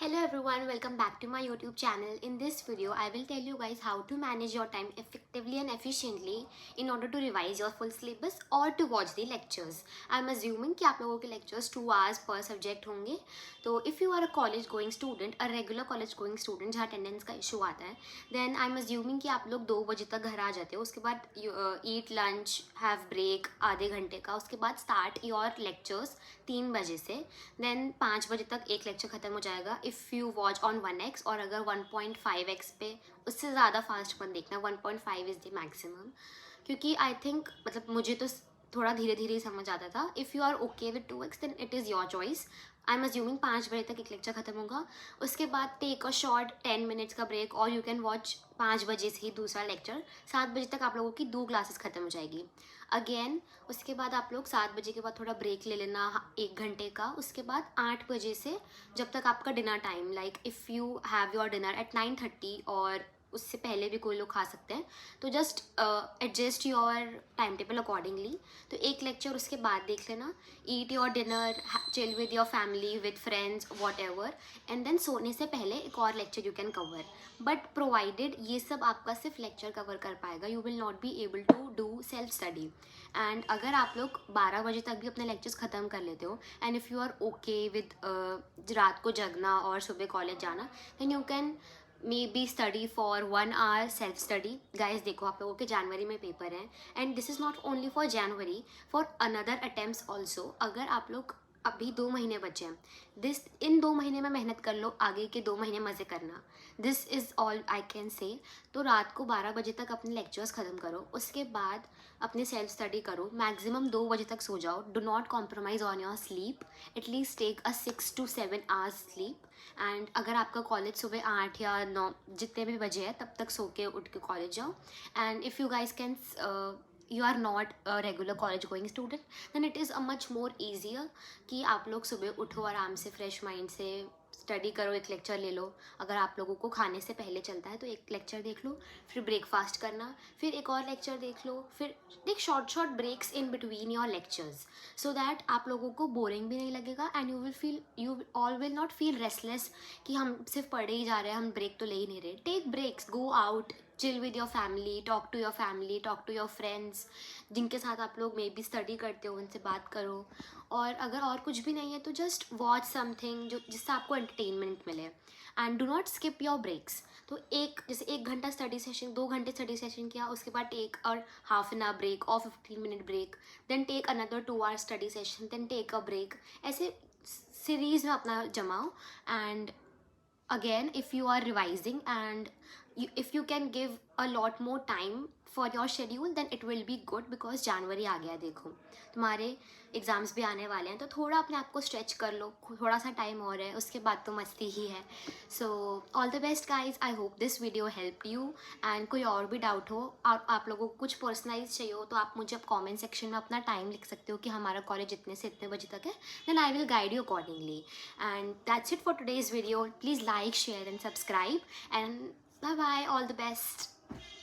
Hello everyone, welcome back to my YouTube channel. In this video, I will tell you guys how to manage your time effectively and efficiently in order to revise your full syllabus or to watch the lectures. I'm assuming कि आप लोगों के lectures 2 hours per subject होंगे. तो if you are a college going student, a regular college going student जहाँ attendance का issue आता है, then I'm assuming कि आप लोग 2 बजे तक घर आ जाते हो. उसके बाद eat lunch, have break आधे घंटे का. उसके बाद start your lectures 3 बजे से. Then 5 बजे तक एक lecture ख़त्म हो जाएगा if you watch on 1x. और अगर 1.5x पे उससे ज़्यादा फास्ट मत देखना. 1.5 इज़ द मैक्सिमम, क्योंकि आई थिंक मतलब मुझे तो थोड़ा धीरे धीरे ही समझ आता था. If you are okay with 2x then it is your choice. I am assuming 5 बजे तक एक लेक्चर ख़त्म होगा. उसके बाद टेक अ शॉर्ट 10 मिनट्स का ब्रेक और यू कैन वॉच 5 बजे से ही दूसरा लेक्चर. 7 बजे तक आप लोगों की 2 क्लासेस ख़त्म हो जाएगी. अगेन उसके बाद आप लोग 7 बजे के बाद थोड़ा ब्रेक ले लेना 1 घंटे का. उसके बाद 8 बजे से जब तक आपका dinner time, like if you have your dinner eight 9:30 और उससे पहले भी कोई लोग खा सकते हैं, तो just adjust your time table accordingly. तो एक लेक्चर उसके बाद देख लेना. Eat your dinner, chill with your family, with friends, whatever, and then सोने से पहले एक और lecture you can cover. But provided ये सब आपका सिर्फ लेक्चर कवर कर पाएगा, you will not be able to do self study. And अगर आप लोग 12 बजे तक भी अपने लेक्चर्स ख़त्म कर लेते हो and if you are okay with रात को जगना और सुबह कॉलेज जाना, then you can maybe study for 1 hour self study. Guys देखो, आप लोगों के जनवरी में पेपर हैं and this is not only for January, for another attempts also. अगर आप लोग अभी 2 महीने बचे हैं, इन 2 महीने में मेहनत कर लो, आगे के 2 महीने मज़े करना. This is all I can say. तो रात को 12 बजे तक अपने लेक्चर्स ख़त्म करो. उसके बाद अपनी सेल्फ स्टडी करो. मैक्सिमम 2 बजे तक सो जाओ. Do not compromise on your sleep. At least take a 6 to 7 hours sleep. And अगर आपका कॉलेज सुबह 8 या 9 जितने भी बजे है तब तक सो के उठ के कॉलेज जाओ. And if you guys can, you are not a regular college going student, then it is a much more easier कि आप लोग सुबह उठो आराम से, फ्रेश माइंड से स्टडी करो, एक लेक्चर ले लो. अगर आप लोगों को खाने से पहले चलता है तो एक लेक्चर देख लो, फिर ब्रेकफास्ट करना, फिर एक और लेक्चर देख लो, फिर take short breaks in between your lectures, so that आप लोगों को बोरिंग भी नहीं लगेगा and you all will not feel restless कि हम सिर्फ पढ़े ही जा रहे हैं, हम ब्रेक तो ले ही नहीं रहे. Take breaks, go out, chill with your family, talk to your family, talk to your friends जिनके साथ आप लोग मे बी स्टडी करते हो, उनसे बात करो. और अगर और कुछ भी नहीं है तो जस्ट वॉच समथिंग जो जिससे आपको एंटरटेनमेंट मिले. And do not skip your breaks. तो जैसे 1 घंटा स्टडी सेशन, 2 घंटे स्टडी सेशन किया, उसके बाद टेक और हाफ एन आवर ब्रेक और 15 minute break, then take another 2 hour study session, then take a break. ऐसे सीरीज में अपना जमाओ. एंड again, if you are revising and if you can give a lot more time for your schedule, then it will be good because January आ गया. देखो तुम्हारे exams भी आने वाले हैं, तो थोड़ा अपने आप को स्ट्रेच कर लो. थोड़ा सा टाइम और है, उसके बाद तो मस्ती ही है. So all the best guys. I hope this video help you. And कोई और भी डाउट हो और आप लोगों को कुछ पर्सनलाइज चाहिए हो तो आप मुझे अब कॉमेंट सेक्शन में अपना टाइम लिख सकते हो कि हमारा कॉलेज इतने से इतने बजे तक है. Then I will guide you accordingly. And that's it for today's video. Please like, share and subscribe, and bye bye. All the best.